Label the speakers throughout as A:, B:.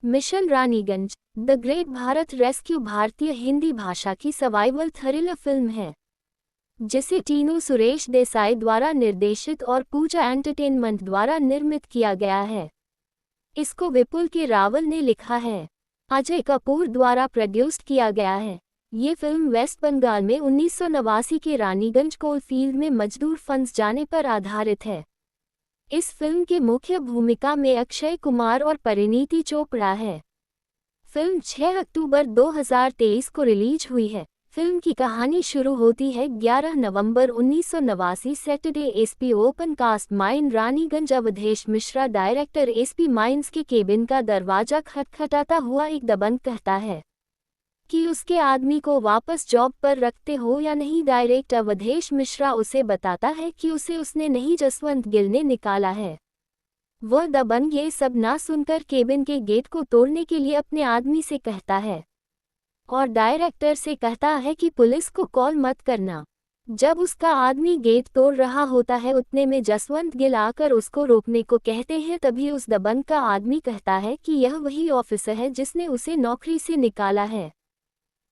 A: Mission Raniganj the great Bharat rescue भारतीय हिंदी भाषा की सर्वाइवल थ्रिलर फिल्म है जिसे टीनू सुरेश देसाई द्वारा निर्देशित और पूजा एंटरटेनमेंट द्वारा निर्मित किया गया है। इसको विपुल के रावल ने लिखा है। अजय कपूर द्वारा प्रोड्यूस्ड किया गया है। ये फिल्म वेस्ट बंगाल में 1989 के रानीगंज कोल फील्ड में मजदूर फंस जाने पर आधारित है। इस फिल्म के मुख्य भूमिका में अक्षय कुमार और परिणीति चोपड़ा है। फिल्म 6 अक्टूबर 2023 को रिलीज हुई है। फिल्म की कहानी शुरू होती है 11 नवंबर 1989 Saturday. SP open cast mine Raniganj Awadhesh Mishra director. SP mines के केबिन का दरवाजा खटखटाता हुआ एक दबंग कहता है कि उसके आदमी को वापस जॉब पर रखते हो या नहीं। डायरेक्ट अवधेश मिश्रा उसे बताता है कि उसे उसने नहीं, जसवंत गिल ने निकाला है। वह दबंग ये सब ना सुनकर केबिन के गेट को तोड़ने के लिए अपने आदमी से कहता है और डायरेक्टर से कहता है कि पुलिस को कॉल मत करना। जब उसका आदमी गेट तोड़ रहा होता है उतने में जसवंत गिल आकर उसको रोकने को कहते हैं। तभी उस दबंग का आदमी कहता है कि यह वही ऑफिसर है जिसने उसे नौकरी से निकाला है।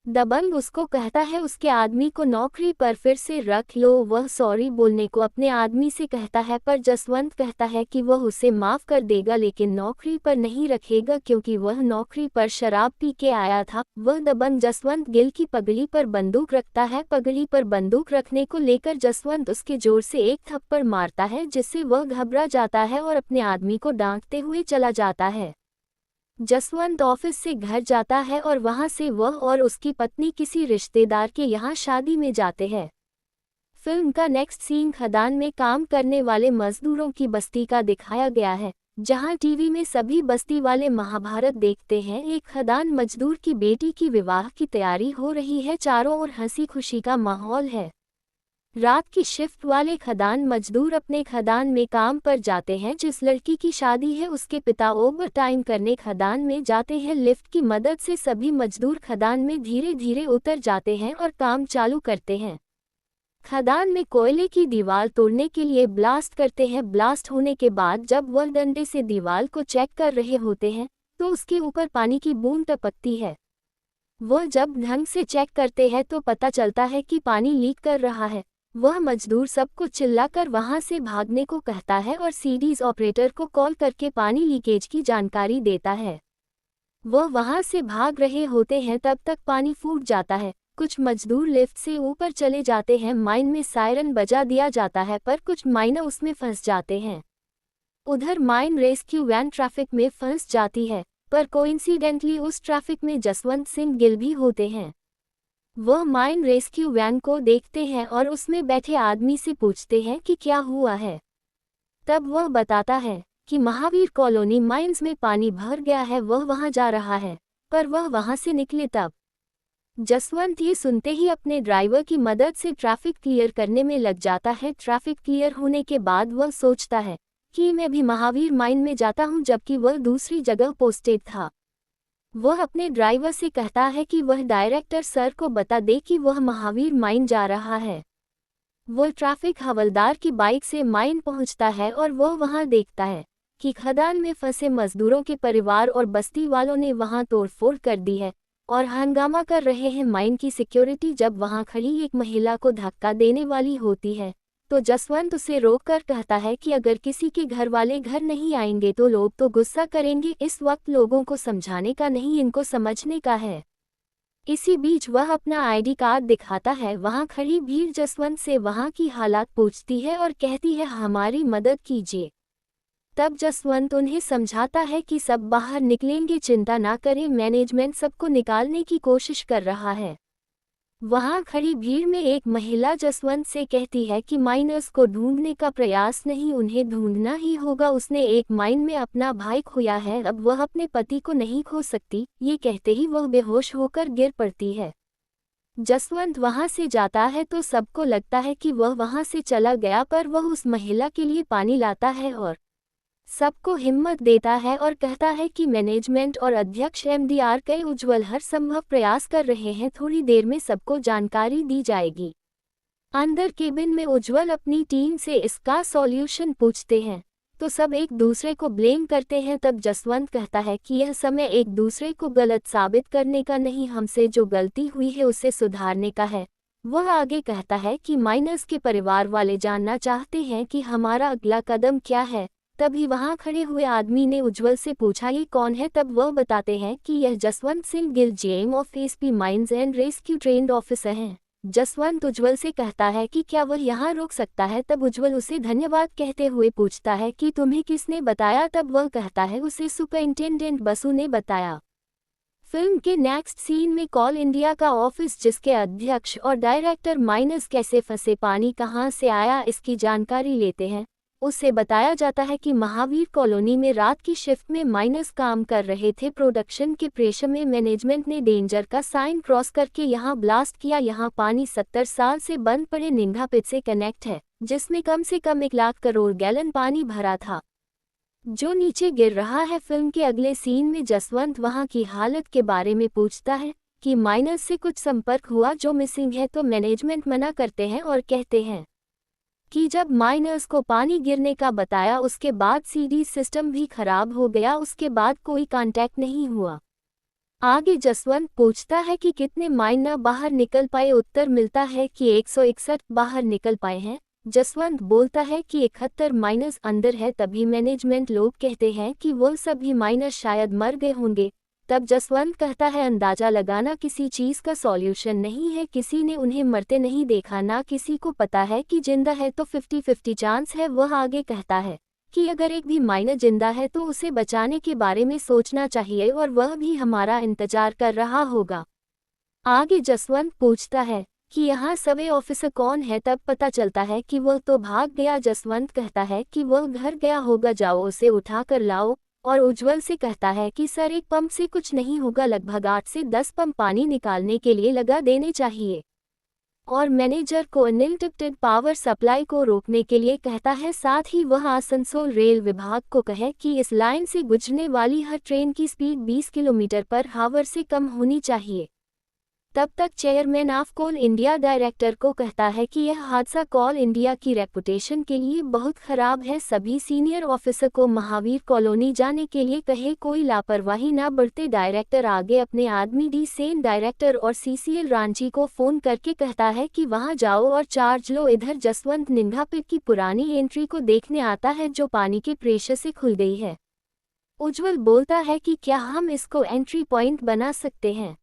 A: दबंग उसको कहता है उसके आदमी को नौकरी पर फिर से रख लो। वह सॉरी बोलने को अपने आदमी से कहता है पर जसवंत कहता है कि वह उसे माफ कर देगा लेकिन नौकरी पर नहीं रखेगा क्योंकि वह नौकरी पर शराब पी के आया था। वह दबंग जसवंत गिल की पगड़ी पर बंदूक रखता है। पगड़ी पर बंदूक रखने को लेकर जसवंत उसके जोर से एक थप्पड़ मारता है जिससे वह घबरा जाता है और अपने आदमी को डांटते हुए चला जाता है। जसवंत ऑफिस से घर जाता है और वहां से वह और उसकी पत्नी किसी रिश्तेदार के यहाँ शादी में जाते हैं। फिल्म का नेक्स्ट सीन खदान में काम करने वाले मजदूरों की बस्ती का दिखाया गया है, जहां टीवी में सभी बस्ती वाले महाभारत देखते हैं। एक खदान मजदूर की बेटी की विवाह की तैयारी हो रही है। चारों ओर हंसी खुशी का माहौल है। रात की शिफ्ट वाले खदान मजदूर अपने खदान में काम पर जाते हैं। जिस लड़की की शादी है उसके पिता ओवर टाइम करने खदान में जाते हैं। लिफ्ट की मदद से सभी मजदूर खदान में धीरे धीरे उतर जाते हैं और काम चालू करते हैं। खदान में कोयले की दीवार तोड़ने के लिए ब्लास्ट करते हैं। ब्लास्ट होने के बाद जब वह डंडे से दीवार को चेक कर रहे होते हैं तो उसके ऊपर पानी की बूंद टपकती है। वह जब ढंग से चेक करते हैं तो पता चलता है कि पानी लीक कर रहा है। वह मजदूर सबको चिल्लाकर वहां से भागने को कहता है और सीडीज ऑपरेटर को कॉल करके पानी लीकेज की जानकारी देता है। वह वहां से भाग रहे होते हैं तब तक पानी फूट जाता है। कुछ मजदूर लिफ्ट से ऊपर चले जाते हैं। माइन में सायरन बजा दिया जाता है पर कुछ माइनर उसमें फंस जाते हैं। उधर माइन रेस्क्यू वैन ट्रैफिक में फंस जाती है पर कोइंसिडेंटली उस ट्रैफिक में जसवंत सिंह गिल भी होते हैं। वह माइन रेस्क्यू वैन को देखते हैं और उसमें बैठे आदमी से पूछते हैं कि क्या हुआ है। तब वह बताता है कि महावीर कॉलोनी माइंस में पानी भर गया है, वह वहां जा रहा है पर वह वहां से निकले तब। जसवंत ये सुनते ही अपने ड्राइवर की मदद से ट्रैफिक क्लियर करने में लग जाता है। ट्रैफिक क्लियर होने के बाद वह सोचता है कि मैं भी महावीर माइन में जाता हूं, जबकि वह दूसरी जगह पोस्टेड था। वह अपने ड्राइवर से कहता है कि वह डायरेक्टर सर को बता दे कि वह महावीर माइन जा रहा है। वह ट्रैफिक हवलदार की बाइक से माइन पहुंचता है और वह वहां देखता है कि खदान में फंसे मजदूरों के परिवार और बस्ती वालों ने वहां तोड़फोड़ कर दी है और हंगामा कर रहे हैं। माइन की सिक्योरिटी जब वहां खड़ी एक महिला को धक्का देने वाली होती है तो जसवंत उसे रोककर कहता है कि अगर किसी के घर वाले घर नहीं आएंगे तो लोग तो गुस्सा करेंगे। इस वक्त लोगों को समझाने का नहीं, इनको समझने का है। इसी बीच वह अपना आईडी कार्ड दिखाता है। वहां खड़ी भीड़ जसवंत से वहां की हालात पूछती है और कहती है हमारी मदद कीजिए। तब जसवंत उन्हें समझाता है कि सब बाहर निकलेंगे, चिंता ना करें, मैनेजमेंट सबको निकालने की कोशिश कर रहा है। वहां खड़ी भीड़ में एक महिला जसवंत से कहती है कि माइनर्स को ढूंढने का प्रयास नहीं, उन्हें ढूंढना ही होगा। उसने एक माइन में अपना भाई खोया है, अब वह अपने पति को नहीं खो सकती। ये कहते ही वह बेहोश होकर गिर पड़ती है। जसवंत वहां से जाता है तो सबको लगता है कि वह वहां से चला गया पर वह उस महिला के लिए पानी लाता है और सबको हिम्मत देता है और कहता है कि मैनेजमेंट और अध्यक्ष एमडीआर के उज्ज्वल हर संभव प्रयास कर रहे हैं, थोड़ी देर में सबको जानकारी दी जाएगी। अंदर केबिन में उज्ज्वल अपनी टीम से इसका सॉल्यूशन पूछते हैं तो सब एक दूसरे को ब्लेम करते हैं। तब जसवंत कहता है कि यह समय एक दूसरे को गलत साबित करने का नहीं, हमसे जो गलती हुई है उसे सुधारने का है। वह आगे कहता है कि माइनस के परिवार वाले जानना चाहते हैं कि हमारा अगला कदम क्या है। तभी वहां खड़े हुए आदमी ने उज्जवल से पूछा, ये कौन है? तब वह बताते हैं कि यह Jaswant Singh Gill, GM of SP mines and rescue trained officer हैं। जसवंत उज्जवल से कहता है कि क्या वह यहाँ रुक सकता है। तब उज्जवल उसे धन्यवाद कहते हुए पूछता है कि तुम्हें किसने बताया? तब वह कहता है उसे सुपरिंटेंडेंट बसु ने बताया। फिल्म के नेक्स्ट सीन में कॉल इंडिया का ऑफिस, जिसके अध्यक्ष और डायरेक्टर माइनस कैसे फंसे, पानी कहां से आया, इसकी जानकारी लेते हैं। उससे बताया जाता है कि महावीर कॉलोनी में रात की शिफ्ट में माइनस काम कर रहे थे। प्रोडक्शन के प्रेशर में मैनेजमेंट ने डेंजर का साइन क्रॉस करके यहां ब्लास्ट किया। यहां पानी 70 साल से बंद पड़े निंगा पिट से कनेक्ट है, जिसमें कम से कम 1 लाख करोड़ गैलन पानी भरा था, जो नीचे गिर रहा है। फिल्म के अगले सीन में जसवंत वहां की हालत के बारे में पूछता है कि माइनस से कुछ संपर्क हुआ जो मिसिंग है। तो मैनेजमेंट मना करते हैं और कहते हैं कि जब माइनस को पानी गिरने का बताया उसके बाद सीडी सिस्टम भी खराब हो गया, उसके बाद कोई कांटेक्ट नहीं हुआ। आगे जसवंत पूछता है कि कितने माइनर बाहर निकल पाए। उत्तर मिलता है कि 161 बाहर निकल पाए हैं। जसवंत बोलता है कि 71 माइनस अंदर है। तभी मैनेजमेंट लोग कहते हैं कि वो सभी माइनस शायद मर गए होंगे। तब जसवंत कहता है अंदाजा लगाना किसी चीज़ का सॉल्यूशन नहीं है, किसी ने उन्हें मरते नहीं देखा, ना किसी को पता है कि जिंदा है, तो 50-50 चांस है। वह आगे कहता है कि अगर एक भी माइनर जिंदा है तो उसे बचाने के बारे में सोचना चाहिए और वह भी हमारा इंतजार कर रहा होगा। आगे जसवंत पूछता है कि यहाँ सबे ऑफिसर कौन है। तब पता चलता है कि वह तो भाग गया। जसवंत कहता है कि वह घर गया होगा, जाओ उसे उठा कर लाओ। और उज्जवल से कहता है कि सर, एक पंप से कुछ नहीं होगा, लगभग 8 से 10 पंप पानी निकालने के लिए लगा देने चाहिए। और मैनेजर को अनलिमिटेड पावर सप्लाई को रोकने के लिए कहता है। साथ ही वह आसनसोल रेल विभाग को कहे कि इस लाइन से गुजरने वाली हर ट्रेन की स्पीड 20 किलोमीटर पर आवर से कम होनी चाहिए। तब तक chairman of Coal India director को कहता है कि यह हादसा कॉल इंडिया की रेपुटेशन के लिए बहुत खराब है। सभी सीनियर ऑफिसर को महावीर कॉलोनी जाने के लिए कहे, कोई लापरवाही ना बरते। डायरेक्टर आगे अपने आदमी डी सेन डायरेक्टर और सीसीएल रांची को फोन करके कहता है कि वहां जाओ और चार्ज लो। इधर जसवंत निंगा पिट की पुरानी एंट्री को देखने आता है जो पानी के प्रेशर से खुल गई है। उज्जवल बोलता है कि क्या हम इसको एंट्री पॉइंट बना सकते हैं।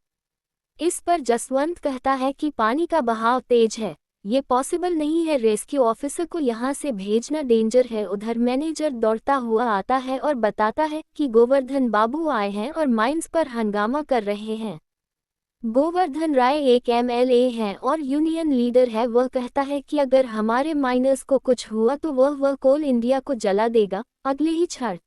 A: इस पर जसवंत कहता है कि पानी का बहाव तेज है, ये पॉसिबल नहीं है, रेस्क्यू ऑफिसर को यहाँ से भेजना डेंजर है। उधर मैनेजर दौड़ता हुआ आता है और बताता है कि गोवर्धन बाबू आए हैं और माइंस पर हंगामा कर रहे हैं। गोवर्धन राय एक एमएलए हैं और यूनियन लीडर है। वह कहता है कि अगर हमारे माइनर्स को कुछ हुआ तो वह कोल इंडिया को जला देगा अगले ही क्षण।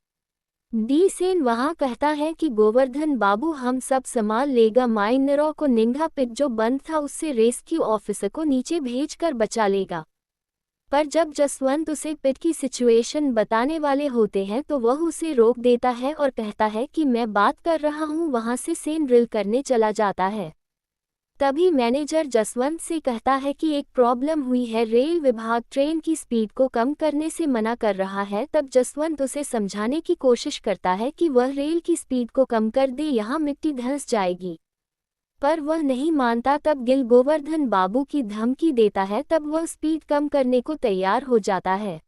A: डी सेन वहां कहता है कि गोवर्धन बाबू हम सब संभाल लेगा, माइनरों को निंगा पिट जो बंद था उससे रेस्क्यू ऑफिसर को नीचे भेजकर बचा लेगा। पर जब जसवंत उसे पिट की सिचुएशन बताने वाले होते हैं तो वह उसे रोक देता है और कहता है कि मैं बात कर रहा हूं। वहां से सेन ड्रिल करने चला जाता है। तभी मैनेजर जसवंत से कहता है कि एक प्रॉब्लम हुई है, रेल विभाग ट्रेन की स्पीड को कम करने से मना कर रहा है। तब जसवंत उसे समझाने की कोशिश करता है कि वह रेल की स्पीड को कम कर दे, यहाँ मिट्टी धंस जाएगी, पर वह नहीं मानता। तब गिल गोवर्धन बाबू की धमकी देता है, तब वह स्पीड कम करने को तैयार हो जाता है।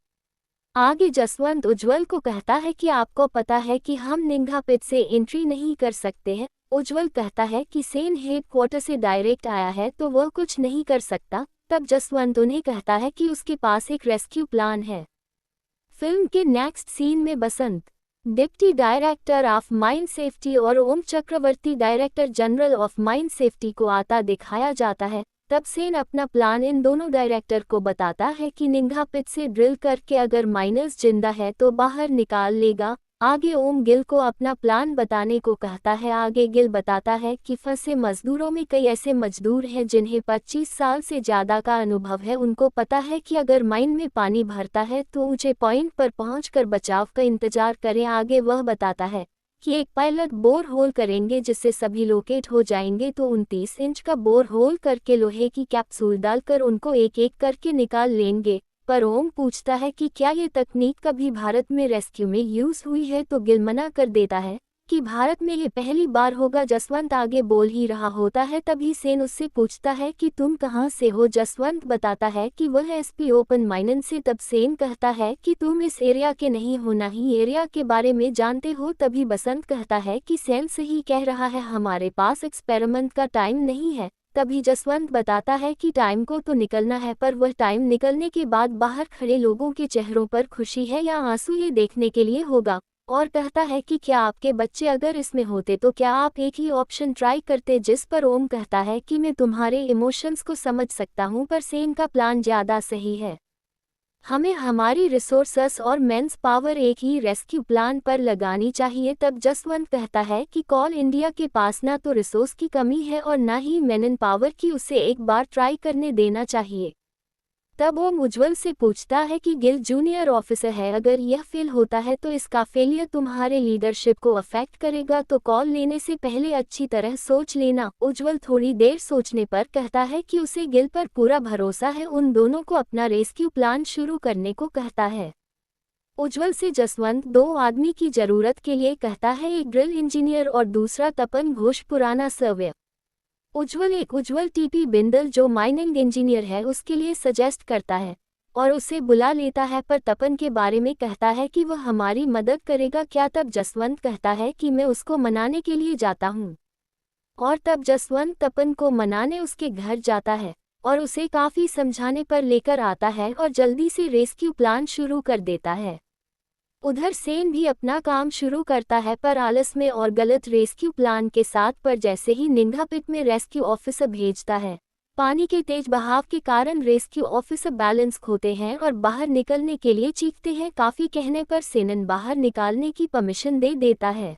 A: आगे जसवंत उज्जवल को कहता है कि आपको पता है कि हम निंगा पिट से एंट्री नहीं कर सकते हैं। उज्जवल कहता है कि सेन हेडक्वार्टर से डायरेक्ट आया है तो वह कुछ नहीं कर सकता। तब जसवंत उन्हें कहता है कि उसके पास एक रेस्क्यू प्लान है। फिल्म के नेक्स्ट सीन में Basant, deputy director of mine safety, और Om Chakravarty, director general of mine safety को आता दिखाया जाता है। तब सेन अपना प्लान इन दोनों डायरेक्टर को बताता है कि निंगा पिट से ड्रिल करके अगर माइनर्स जिंदा है तो बाहर निकाल लेगा। आगे ओम गिल को अपना प्लान बताने को कहता है। आगे गिल बताता है कि फंसे मजदूरों में कई ऐसे मजदूर हैं जिन्हें 25 साल से ज़्यादा का अनुभव है। उनको पता है कि अगर माइन में पानी भरता है तो ऊंचे पॉइंट पर पहुंचकर बचाव का इंतजार करें। आगे वह बताता है कि एक पायलट बोर होल करेंगे जिससे सभी लोकेट हो जाएंगे, तो 29 इंच का बोर होल करके लोहे की कैप्सूल डालकर उनको एक एक करके निकाल लेंगे। पर ओम पूछता है कि क्या ये तकनीक कभी भारत में रेस्क्यू में यूज हुई है, तो गिल मना कर देता है कि भारत में ये पहली बार होगा। जसवंत आगे बोल ही रहा होता है, तभी सेन उससे पूछता है कि तुम कहाँ से हो। जसवंत बताता है कि वह एसपी ओपन माइनन से। तब सेन कहता है कि तुम इस एरिया के नहीं हो, ना ही एरिया के बारे में जानते हो। तभी बसंत कहता है कि सेन सही कह रहा है, हमारे पास एक्सपेरिमेंट का टाइम नहीं है। तभी जसवंत बताता है कि टाइम को तो निकलना है, पर वह टाइम निकलने के बाद बाहर खड़े लोगों के चेहरों पर खुशी है या आंसू, ये देखने के लिए होगा। और कहता है कि क्या आपके बच्चे अगर इसमें होते तो क्या आप एक ही ऑप्शन ट्राई करते। जिस पर ओम कहता है कि मैं तुम्हारे इमोशंस को समझ सकता हूँ, पर सेन का प्लान ज़्यादा सही है। हमें हमारी रिसोर्सेस और मेंस पावर एक ही रेस्क्यू प्लान पर लगानी चाहिए। तब जसवंत कहता है कि कॉल इंडिया के पास ना तो रिसोर्स की कमी है और ना ही मैन पावर की, उसे एक बार ट्राई करने देना चाहिए। तब वो उज्ज्वल से पूछता है कि गिल जूनियर ऑफिसर है, अगर यह फेल होता है तो इसका फेलियर तुम्हारे लीडरशिप को अफेक्ट करेगा, तो कॉल लेने से पहले अच्छी तरह सोच लेना। उज्ज्वल थोड़ी देर सोचने पर कहता है कि उसे गिल पर पूरा भरोसा है। उन दोनों को अपना रेस्क्यू प्लान शुरू करने को कहता है। उज्ज्वल से जसवंत 2 आदमी की जरूरत के लिए कहता है, एक ड्रिल इंजीनियर और दूसरा तपन घोष पुराना सर्वे। उज्ज्वल टीपी बिंदल जो माइनिंग इंजीनियर है उसके लिए सजेस्ट करता है और उसे बुला लेता है, पर तपन के बारे में कहता है कि वह हमारी मदद करेगा क्या। तब जसवंत कहता है कि मैं उसको मनाने के लिए जाता हूँ। और तब जसवंत तपन को मनाने उसके घर जाता है और उसे काफ़ी समझाने पर लेकर आता है और जल्दी से रेस्क्यू प्लान शुरू कर देता है। उधर सेन भी अपना काम शुरू करता है, पर आलस में और गलत रेस्क्यू प्लान के साथ। पर जैसे ही निंगा पिट में रेस्क्यू ऑफिसर भेजता है, पानी के तेज बहाव के कारण रेस्क्यू ऑफिसर बैलेंस खोते हैं और बाहर निकलने के लिए चीखते हैं। काफ़ी कहने पर सेनन बाहर निकालने की परमिशन दे देता है।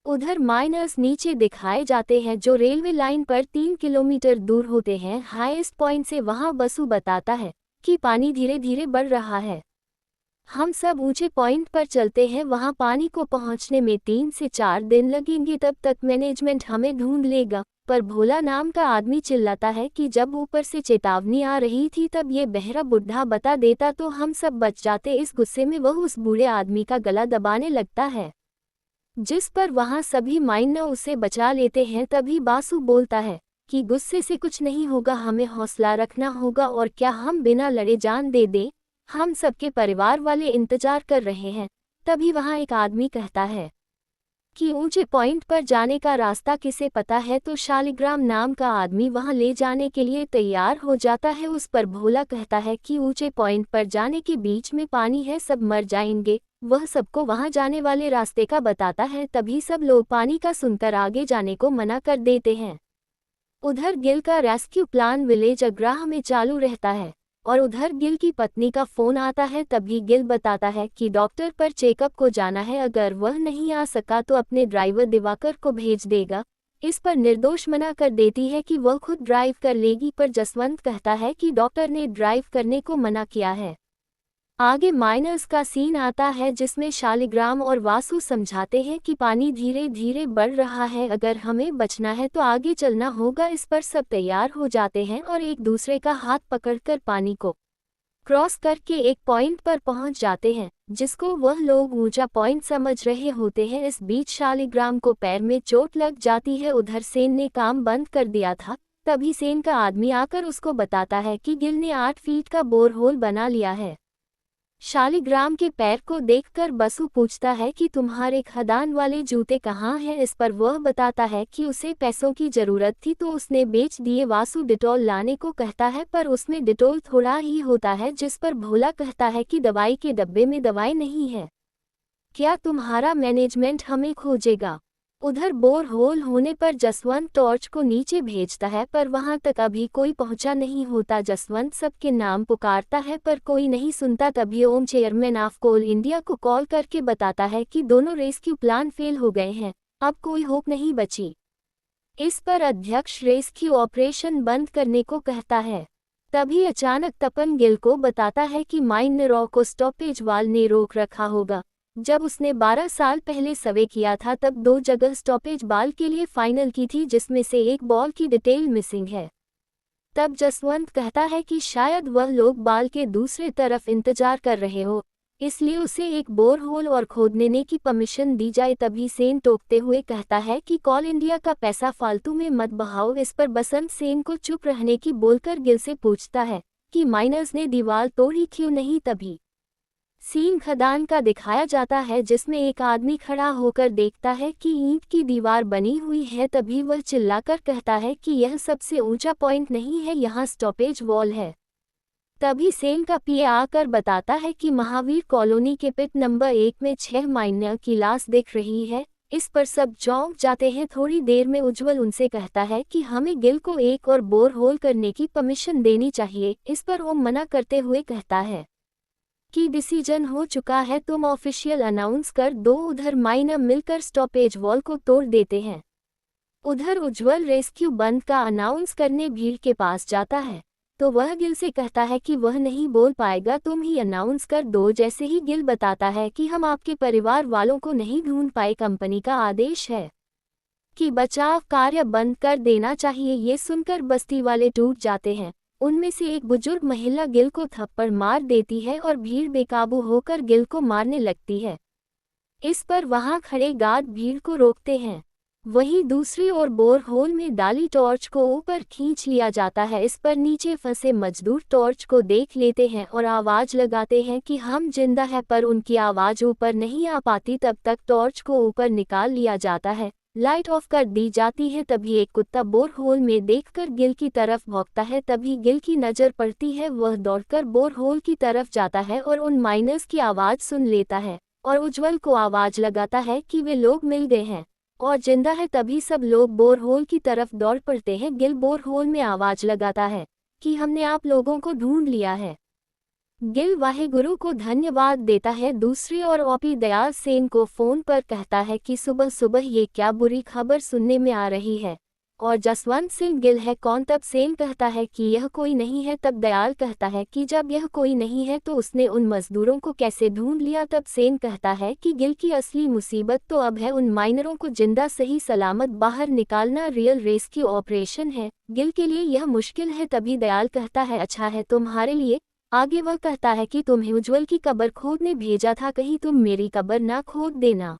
A: उधर माइनर्स नीचे दिखाए जाते हैं जो रेलवे लाइन पर 3 किलोमीटर दूर होते हैं हाईएस्ट पॉइंट से। वहां बसु बताता है कि पानी धीरे धीरे बढ़ रहा है। हम सब ऊंचे पॉइंट पर चलते हैं, वहां पानी को पहुंचने में 3 से 4 दिन लगेंगे, तब तक मैनेजमेंट हमें ढूंढ लेगा। पर भोला नाम का आदमी चिल्लाता है कि जब ऊपर से चेतावनी आ रही थी तब ये बहरा बुढ़ा बता देता तो हम सब बच जाते। इस गुस्से में वह उस बूढ़े आदमी का गला दबाने लगता है, जिस पर वहां सभी माइनर उसे बचा लेते हैं। तभी बासु बोलता है कि गुस्से से कुछ नहीं होगा, हमें हौसला रखना होगा और क्या हम बिना लड़े जान दे दें, हम सबके परिवार वाले इंतजार कर रहे हैं। तभी वहां एक आदमी कहता है कि ऊंचे पॉइंट पर जाने का रास्ता किसे पता है, तो शालिग्राम नाम का आदमी वहां ले जाने के लिए तैयार हो जाता है। उस पर भोला कहता है कि ऊंचे पॉइंट पर जाने के बीच में पानी है, सब मर जाएंगे। वह सबको वहां जाने वाले रास्ते का बताता है। तभी सब लोग पानी का सुनकर आगे जाने को मना कर देते हैं। उधर गिल का रेस्क्यू प्लान विलेज अग्राह में चालू रहता है और उधर गिल की पत्नी का फोन आता है। तभी गिल बताता है कि डॉक्टर पर चेकअप को जाना है, अगर वह नहीं आ सका तो अपने ड्राइवर दिवाकर को भेज देगा। इस पर निर्दोष मना कर देती है कि वह खुद ड्राइव कर लेगी, पर जसवंत कहता है कि डॉक्टर ने ड्राइव करने को मना किया है। आगे माइनर्स का सीन आता है जिसमें शालिग्राम और वासु समझाते हैं कि पानी धीरे धीरे बढ़ रहा है, अगर हमें बचना है तो आगे चलना होगा। इस पर सब तैयार हो जाते हैं और एक दूसरे का हाथ पकड़कर पानी को क्रॉस करके एक पॉइंट पर पहुंच जाते हैं, जिसको वह लोग ऊंचा पॉइंट समझ रहे होते हैं। इस बीच शालिग्राम को पैर में चोट लग जाती है। उधर सेन ने काम बंद कर दिया था। तभी सेन का आदमी आकर उसको बताता है कि गिल ने 8 फीट का बोरहोल बना लिया है। शालिग्राम के पैर को देखकर बसु पूछता है कि तुम्हारे खदान वाले जूते कहाँ हैं। इस पर वह बताता है कि उसे पैसों की जरूरत थी तो उसने बेच दिए। वासु डिटॉल लाने को कहता है, पर उसमें डिटॉल थोड़ा ही होता है। जिस पर भोला कहता है कि दवाई के डब्बे में दवाई नहीं है, क्या तुम्हारा मैनेजमेंट हमें खोजेगा। उधर बोर होल होने पर जसवंत टॉर्च को नीचे भेजता है, पर वहां तक अभी कोई पहुंचा नहीं होता। जसवंत सबके नाम पुकारता है पर कोई नहीं सुनता। तभी ओम चेयरमैन ऑफ कोल इंडिया को कॉल करके बताता है कि दोनों रेस्क्यू प्लान फेल हो गए हैं, अब कोई होप नहीं बची। इस पर अध्यक्ष रेस्क्यू ऑपरेशन बंद करने को कहता है। तभी अचानक तपन गिल को बताता है कि माइनरों को स्टॉपेज वाल ने रोक रखा होगा। जब उसने 12 साल पहले सर्वे किया था तब 2 जगह स्टॉपेज बाल के लिए फाइनल की थी, जिसमें से एक बॉल की डिटेल मिसिंग है। तब जसवंत कहता है कि शायद वह लोग बाल के दूसरे तरफ इंतजार कर रहे हो, इसलिए उसे एक बोरहोल और खोदने की परमिशन दी जाए। तभी सेन टोकते हुए कहता है कि कॉल इंडिया का पैसा फालतू में मत बहाओ। इस पर बसंत सेन को चुप रहने की बोलकर गिल से पूछता है कि माइनर्स ने दीवार तोड़ी क्यों नहीं। तभी सीन खदान का दिखाया जाता है जिसमें एक आदमी खड़ा होकर देखता है कि ईंट की दीवार बनी हुई है। तभी वह चिल्लाकर कहता है कि यह सबसे ऊंचा पॉइंट नहीं है, यहाँ स्टॉपेज वॉल है। तभी सेन का पीए आकर बताता है कि महावीर कॉलोनी के पिट नंबर 1 में 6 माइनर की लाश दिख रही है। इस पर सब चौंक जाते हैं। थोड़ी देर में उज्जवल उनसे कहता है कि हमें गिल को एक और बोर होल करने की परमिशन देनी चाहिए। इस पर ओम मना करते हुए कहता है कि डिसीजन हो चुका है, तुम ऑफिशियल अनाउंस कर दो। उधर माइनर मिलकर स्टॉपेज वॉल को तोड़ देते हैं। उधर उज्जवल रेस्क्यू बंद का अनाउंस करने भीड़ के पास जाता है तो वह गिल से कहता है कि वह नहीं बोल पाएगा, तुम ही अनाउंस कर दो। जैसे ही गिल बताता है कि हम आपके परिवार वालों को नहीं ढूंढ पाए, कंपनी का आदेश है कि बचाव कार्य बंद कर देना चाहिए। ये सुनकर बस्ती वाले टूट जाते हैं। उनमें से एक बुजुर्ग महिला गिल को थप्पड़ मार देती है और भीड़ बेकाबू होकर गिल को मारने लगती है। इस पर वहां खड़े गार्ड भीड़ को रोकते हैं। वहीं दूसरी ओर बोर होल में डाली टॉर्च को ऊपर खींच लिया जाता है। इस पर नीचे फंसे मजदूर टॉर्च को देख लेते हैं और आवाज लगाते हैं कि हम जिंदा हैं, पर उनकी आवाज ऊपर नहीं आ पाती। तब तक टॉर्च को ऊपर निकाल लिया जाता है, लाइट ऑफ कर दी जाती है। तभी एक कुत्ता बोर होल में देखकर गिल की तरफ भौंकता है। तभी गिल की नज़र पड़ती है, वह दौड़कर बोर होल की तरफ जाता है और उन माइनर्स की आवाज़ सुन लेता है और उज्जवल को आवाज़ लगाता है कि वे लोग मिल गए हैं और जिंदा है। तभी सब लोग बोर होल की तरफ दौड़ पड़ते हैं। गिल बोर होल में आवाज़ लगाता है कि हमने आप लोगों को ढूंढ लिया है। गिल वाहेगुरु को धन्यवाद देता है। दूसरी ओर ओपी दयाल सेन को फोन पर कहता है कि सुबह सुबह ये क्या बुरी खबर सुनने में आ रही है और जसवंत सिंह गिल है कौन। तब सेन कहता है कि यह कोई नहीं है। तब दयाल कहता है कि जब यह कोई नहीं है तो उसने उन मजदूरों को कैसे ढूंढ लिया। तब सेन कहता है कि गिल की असली मुसीबत तो अब है उन माइनरों को जिंदा सही सलामत बाहर निकालना। रियल रेस्क्यू ऑपरेशन है, गिल के लिए यह मुश्किल है। तभी दयाल कहता है अच्छा है तुम्हारे लिए। आगे वह कहता है कि तुम्हें उज्जवल की कब्र खोदने भेजा था, कहीं तुम मेरी कब्र ना खोद देना।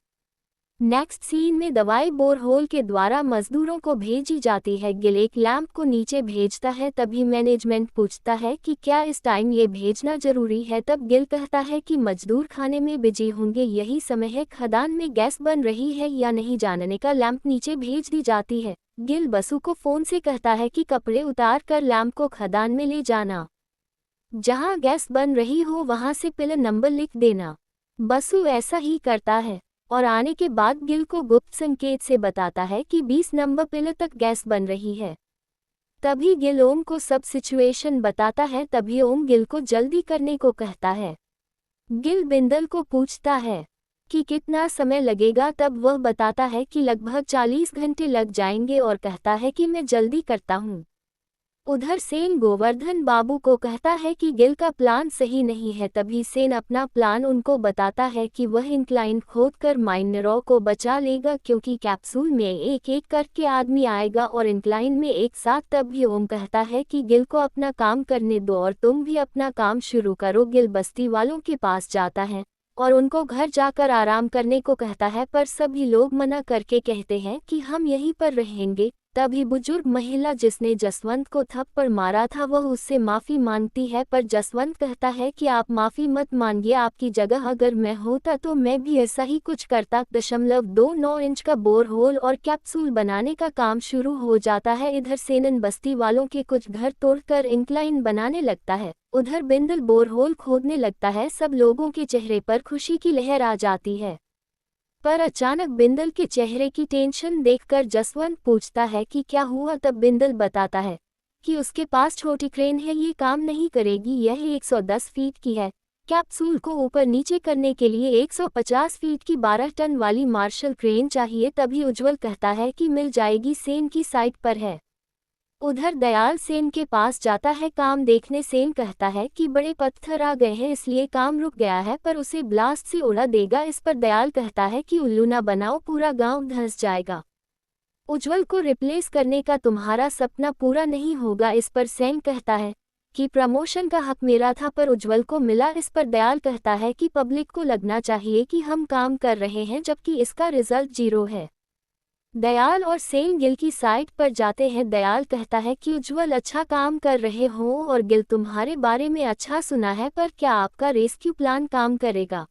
A: नेक्स्ट सीन में दवाई बोर होल के द्वारा मजदूरों को भेजी जाती है। गिल एक लैंप को नीचे भेजता है। तभी मैनेजमेंट पूछता है कि क्या इस टाइम ये भेजना जरूरी है। तब गिल कहता है कि मजदूर खाने में बिजी होंगे, यही समय है, खदान में गैस बन रही है या नहीं जानने का लैंप नीचे भेज दी जाती है। गिल बसु को फोन से कहता है कि कपड़े उतार कर लैंप को खदान में ले जाना, जहां गैस बन रही हो वहां से पिलर नंबर लिख देना। बसु ऐसा ही करता है और आने के बाद गिल को गुप्त संकेत से बताता है कि 20 नंबर पिलर तक गैस बन रही है। तभी गिल ओम को सब सिचुएशन बताता है। तभी ओम गिल को जल्दी करने को कहता है। गिल बिंदल को पूछता है कि कितना समय लगेगा। तब वह बताता है कि लगभग 40 घंटे लग जाएंगे और कहता है कि मैं जल्दी करता हूँ। उधर सेन गोवर्धन बाबू को कहता है कि गिल का प्लान सही नहीं है। तभी सेन अपना प्लान उनको बताता है कि वह इंक्लाइन खोदकर माइनरों को बचा लेगा, क्योंकि कैप्सूल में एक एक करके आदमी आएगा और इंक्लाइन में एक साथ। तभी ओम कहता है कि गिल को अपना काम करने दो और तुम भी अपना काम शुरू करो। गिल बस्ती वालों के पास जाता है और उनको घर जाकर आराम करने को कहता है, पर सभी लोग मना करके कहते हैं कि हम यहीं पर रहेंगे। तभी बुजुर्ग महिला जिसने जसवंत को थप्पड़ मारा था वह उससे माफ़ी मांगती है, पर जसवंत कहता है कि आप माफ़ी मत मांगिए, आपकी जगह अगर मैं होता तो मैं भी ऐसा ही कुछ करता। 0.29 इंच का बोर होल और कैप्सूल बनाने का काम शुरू हो जाता है। इधर सेनन बस्ती वालों के कुछ घर तोड़कर इंक्लाइन बनाने लगता है, उधर बिंदल बोर होल खोदने लगता है। सब लोगों के चेहरे पर खुशी की लहर आ जाती है, पर अचानक बिंदल के चेहरे की टेंशन देखकर जसवंत पूछता है कि क्या हुआ। तब बिंदल बताता है कि उसके पास छोटी क्रेन है, ये काम नहीं करेगी, यह 110 फीट की है। कैप्सूल को ऊपर नीचे करने के लिए 150 फीट की 12 टन वाली मार्शल क्रेन चाहिए। तभी उज्जवल कहता है कि मिल जाएगी, सेन की साइट पर है। उधर दयाल सेन के पास जाता है काम देखने। सेन कहता है कि बड़े पत्थर आ गए हैं इसलिए काम रुक गया है, पर उसे ब्लास्ट से उड़ा देगा। इस पर दयाल कहता है कि उल्लू ना बनाओ, पूरा गांव धंस जाएगा। उज्ज्वल को रिप्लेस करने का तुम्हारा सपना पूरा नहीं होगा। इस पर सेन कहता है कि प्रमोशन का हक मेरा था पर उज्ज्वल को मिला। इस पर दयाल कहता है कि पब्लिक को लगना चाहिए कि हम काम कर रहे हैं जबकि इसका रिजल्ट 0 है। दयाल और सेन गिल की साइट पर जाते हैं। दयाल कहता है कि उज्ज्वल अच्छा काम कर रहे हो और गिल तुम्हारे बारे में अच्छा सुना है, पर क्या आपका रेस्क्यू प्लान काम करेगा?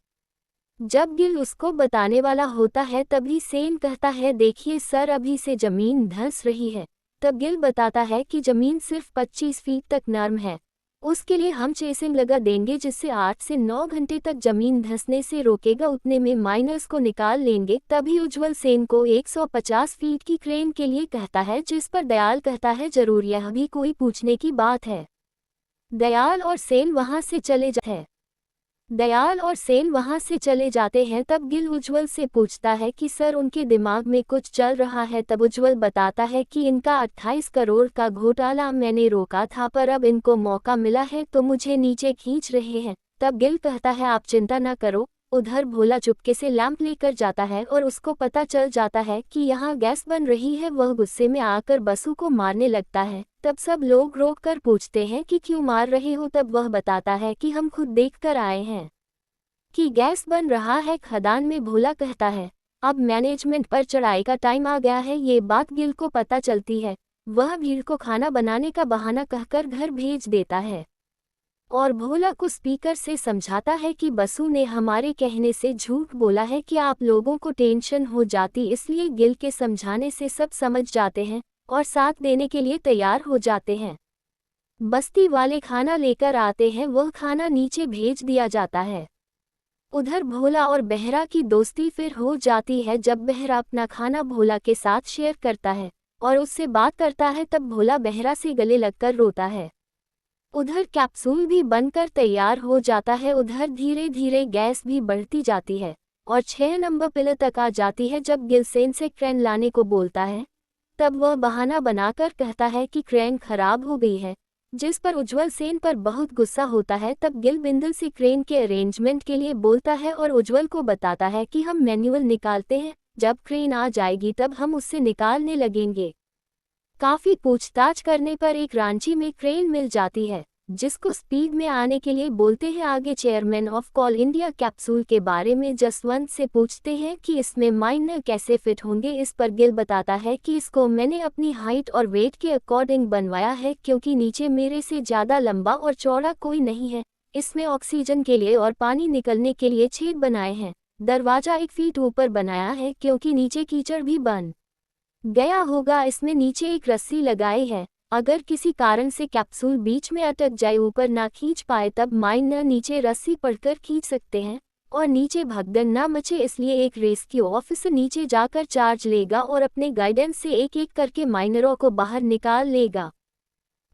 A: जब गिल उसको बताने वाला होता है तभी सेन कहता है देखिए सर, अभी से जमीन धंस रही है। तब गिल बताता है कि जमीन सिर्फ 25 फीट तक नरम है, उसके लिए हम चेसिंग लगा देंगे जिससे 8 से 9 घंटे तक जमीन धंसने से रोकेगा। उतने में माइनर्स को निकाल लेंगे। तभी उज्ज्वल सेन को 150 फीट की क्रेन के लिए कहता है, जिस पर दयाल कहता है जरूर यह भी कोई पूछने की बात है। दयाल और सेन वहां से चले जाते हैं। तब गिल उज्ज्वल से पूछता है कि सर उनके दिमाग में कुछ चल रहा है। तब उज्ज्वल बताता है कि इनका 28 करोड़ का घोटाला मैंने रोका था, पर अब इनको मौका मिला है तो मुझे नीचे खींच रहे हैं। तब गिल कहता है आप चिंता न करो। उधर भोला चुपके से लैंप लेकर जाता है और उसको पता चल जाता है कि यहाँ गैस बन रही है। वह गुस्से में आकर बसु को मारने लगता है। तब सब लोग रोक कर पूछते हैं कि क्यों मार रहे हो? तब वह बताता है कि हम खुद देख कर आए हैं कि गैस बन रहा है खदान में। भोला कहता है अब मैनेजमेंट पर चढ़ाई का टाइम आ गया है। ये बात गिल को पता चलती है। वह भीड़ को खाना बनाने का बहाना कहकर घर भेज देता है और भोला को स्पीकर से समझाता है कि बसु ने हमारे कहने से झूठ बोला है कि आप लोगों को टेंशन हो जाती, इसलिए गिल के समझाने से सब समझ जाते हैं और साथ देने के लिए तैयार हो जाते हैं। बस्ती वाले खाना लेकर आते हैं, वह खाना नीचे भेज दिया जाता है। उधर भोला और बेहरा की दोस्ती फिर हो जाती है जब बेहरा अपना खाना भोला के साथ शेयर करता है और उससे बात करता है। तब भोला बेहरा से गले लगकर रोता है। उधर कैप्सूल भी बनकर तैयार हो जाता है। उधर धीरे धीरे गैस भी बढ़ती जाती है और 6 नंबर पिलर तक आ जाती है। जब गिल सेन से क्रेन लाने को बोलता है तब वह बहाना बनाकर कहता है कि क्रेन खराब हो गई है, जिस पर उज्ज्वल सेन पर बहुत गुस्सा होता है। तब गिल बिंदल से क्रेन के अरेंजमेंट के लिए बोलता है और उज्ज्वल को बताता है कि हम मैनुअल निकालते हैं, जब क्रेन आ जाएगी तब हम उससे निकालने लगेंगे। काफी पूछताछ करने पर एक रांची में क्रेन मिल जाती है जिसको स्पीड में आने के लिए बोलते हैं। आगे chairman of call India capsule के बारे में जसवंत से पूछते हैं कि इसमें माइनर कैसे फिट होंगे। इस पर गिल बताता है कि इसको मैंने अपनी हाइट और वेट के अकॉर्डिंग बनवाया है, क्योंकि नीचे मेरे से ज़्यादा लंबा और चौड़ा कोई नहीं है। इसमें ऑक्सीजन के लिए और पानी निकलने के लिए छेद बनाए हैं। दरवाज़ा 1 फीट ऊपर बनाया है क्योंकि नीचे कीचड़ भी बन गया होगा। इसमें नीचे एक रस्सी लगाई है, अगर किसी कारण से कैप्सूल बीच में अटक जाए, ऊपर ना खींच पाए, तब माइनर नीचे रस्सी पड़कर खींच सकते हैं और नीचे भगदड़ ना मचे। इसलिए एक रेस्क्यू ऑफिसर नीचे जाकर चार्ज लेगा और अपने गाइडेंस से एक एक करके माइनरों को बाहर निकाल लेगा।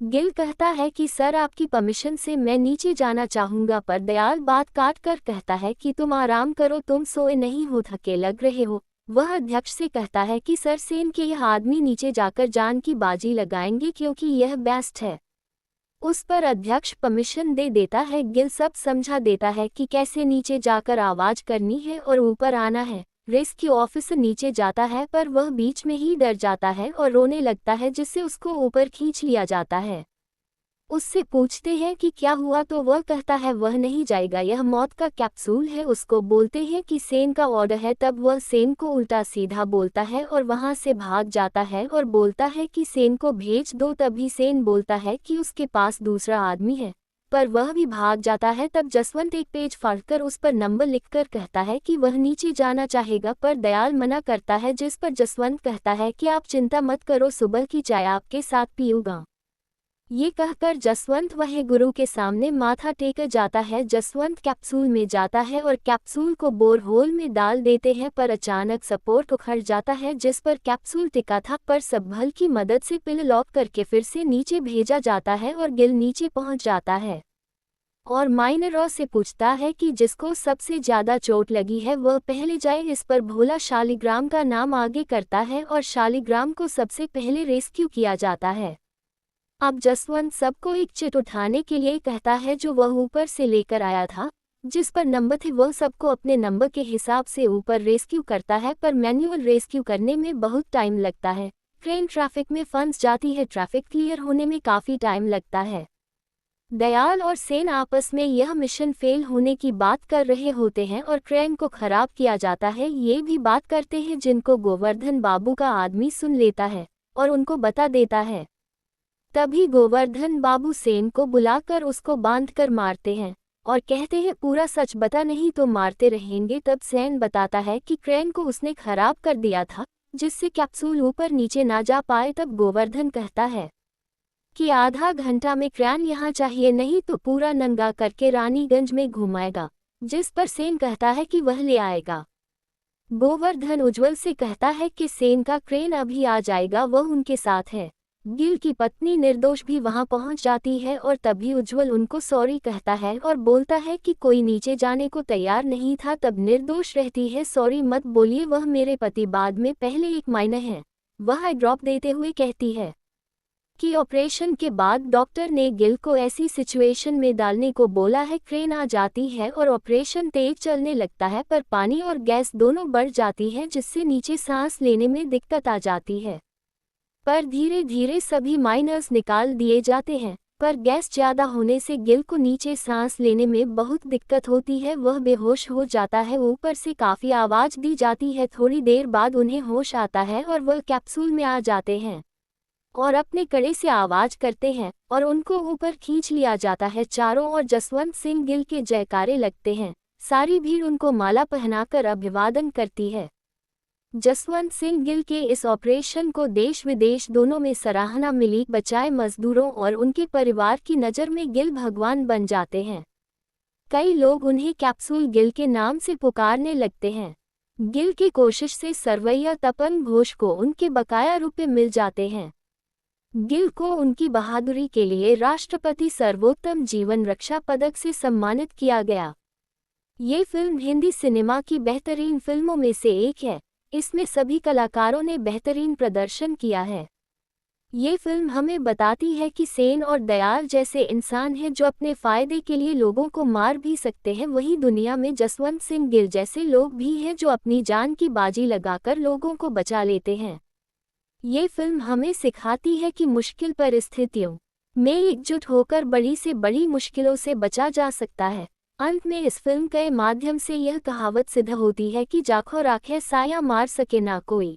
A: गिल कहता है कि सर आपकी परमिशन से मैं नीचे जाना चाहूँगा, पर दयाल बात काट कर कहता है कि तुम आराम करो, तुम सोए नहीं हो, थके लग रहे हो। वह अध्यक्ष से कहता है कि सर सेन के यह आदमी नीचे जाकर जान की बाजी लगाएंगे क्योंकि यह बेस्ट है। उस पर अध्यक्ष परमिशन दे देता है। गिल सब समझा देता है कि कैसे नीचे जाकर आवाज करनी है और ऊपर आना है। रेस्क्यू ऑफिसर नीचे जाता है पर वह बीच में ही डर जाता है और रोने लगता है, जिससे उसको ऊपर खींच लिया जाता है। उससे पूछते हैं कि क्या हुआ तो वह कहता है वह नहीं जाएगा, यह मौत का कैप्सूल है। उसको बोलते हैं कि सेन का ऑर्डर है, तब वह सेन को उल्टा सीधा बोलता है और वहां से भाग जाता है और बोलता है कि सेन को भेज दो। तभी सेन बोलता है कि उसके पास दूसरा आदमी है, पर वह भी भाग जाता है। तब जसवंत एक पेज फाड़कर उस पर नंबर लिखकर कहता है कि वह नीचे जाना चाहेगा, पर दयाल मना करता है, जिस पर जसवंत कहता है कि आप चिंता मत करो, सुबह की चाय आपके साथ पीऊंगा। ये कहकर जसवंत वह गुरु के सामने माथा टेकर जाता है। जसवंत कैप्सूल में जाता है और कैप्सूल को बोर होल में डाल देते हैं, पर अचानक सपोर्ट उखड़ जाता है जिस पर कैप्सूल टिका था, पर सबभल की मदद से पिल लॉक करके फिर से नीचे भेजा जाता है और गिल नीचे पहुंच जाता है और माइनरों से पूछता है कि जिसको सबसे ज्यादा चोट लगी है वह पहले जाए। इस पर भोला शालिग्राम का नाम आगे करता है और शालिग्राम को सबसे पहले रेस्क्यू किया जाता है। अब जसवंत सबको एक चिट उठाने के लिए कहता है जो वह ऊपर से लेकर आया था। जिस पर नंबर थे वो सबको अपने नंबर के हिसाब से ऊपर रेस्क्यू करता है, पर मैन्युअल रेस्क्यू करने में बहुत टाइम लगता है। क्रेन ट्रैफिक में फंस जाती है, ट्रैफिक क्लियर होने में काफ़ी टाइम लगता है। दयाल और सेन आपस में यह मिशन फेल होने की बात कर रहे होते हैं और क्रेन को खराब किया जाता है ये भी बात करते हैं, जिनको गोवर्धन बाबू का आदमी सुन लेता है और उनको बता देता है। तभी गोवर्धन बाबू सेन को बुलाकर उसको बांधकर मारते हैं और कहते हैं पूरा सच बता नहीं तो मारते रहेंगे। तब सेन बताता है कि क्रेन को उसने खराब कर दिया था जिससे कैप्सूल ऊपर नीचे ना जा पाए। तब गोवर्धन कहता है कि आधा घंटा में क्रेन यहाँ चाहिए, नहीं तो पूरा नंगा करके रानीगंज में घुमाएगा, जिस पर सेन कहता है कि वह ले आएगा। गोवर्धन उज्जवल से कहता है कि सेन का क्रेन अभी आ जाएगा, वह उनके साथ है। गिल की पत्नी निर्दोष भी वहां पहुंच जाती है और तभी उज्जवल उनको सॉरी कहता है और बोलता है कि कोई नीचे जाने को तैयार नहीं था। तब निर्दोष रहती है, सॉरी मत बोलिए, वह मेरे पति बाद में पहले एक मायने है। वह ड्रॉप देते हुए कहती है कि ऑपरेशन के बाद डॉक्टर ने गिल को ऐसी सिचुएशन में डालने को बोला है। क्रेन आ जाती है और ऑपरेशन तेज चलने लगता है, पर पानी और गैस दोनों बढ़ जाती है जिससे नीचे सांस लेने में दिक्कत आ जाती है। पर धीरे धीरे सभी माइनर्स निकाल दिए जाते हैं, पर गैस ज़्यादा होने से गिल को नीचे सांस लेने में बहुत दिक्कत होती है, वह बेहोश हो जाता है। ऊपर से काफ़ी आवाज़ दी जाती है। थोड़ी देर बाद उन्हें होश आता है और वह कैप्सूल में आ जाते हैं और अपने कड़े से आवाज़ करते हैं और उनको ऊपर खींच लिया जाता है। चारों ओर जसवंत सिंह गिल के जयकारे लगते हैं। सारी भीड़ उनको माला पहनाकर अभिवादन करती है। जसवंत सिंह गिल के इस ऑपरेशन को देश विदेश दोनों में सराहना मिली। बचाए मजदूरों और उनके परिवार की नज़र में गिल भगवान बन जाते हैं। कई लोग उन्हें कैप्सूल गिल के नाम से पुकारने लगते हैं। गिल की कोशिश से सरवैया तपन घोष को उनके बकाया रुपए मिल जाते हैं। गिल को उनकी बहादुरी के लिए राष्ट्रपति सर्वोत्तम जीवन रक्षा पदक से सम्मानित किया गया। ये फिल्म हिंदी सिनेमा की बेहतरीन फिल्मों में से एक है। इसमें सभी कलाकारों ने बेहतरीन प्रदर्शन किया है। ये फिल्म हमें बताती है कि सेन और दयाल जैसे इंसान हैं जो अपने फ़ायदे के लिए लोगों को मार भी सकते हैं, वहीं दुनिया में जसवंत सिंह गिल जैसे लोग भी हैं जो अपनी जान की बाजी लगाकर लोगों को बचा लेते हैं। ये फिल्म हमें सिखाती है कि मुश्किल परिस्थितियों में एकजुट होकर बड़ी से बड़ी मुश्किलों से बचा जा सकता है। अंत में इस फिल्म के माध्यम से यह कहावत सिद्ध होती है कि जाखो राखे साया मार सके ना कोई।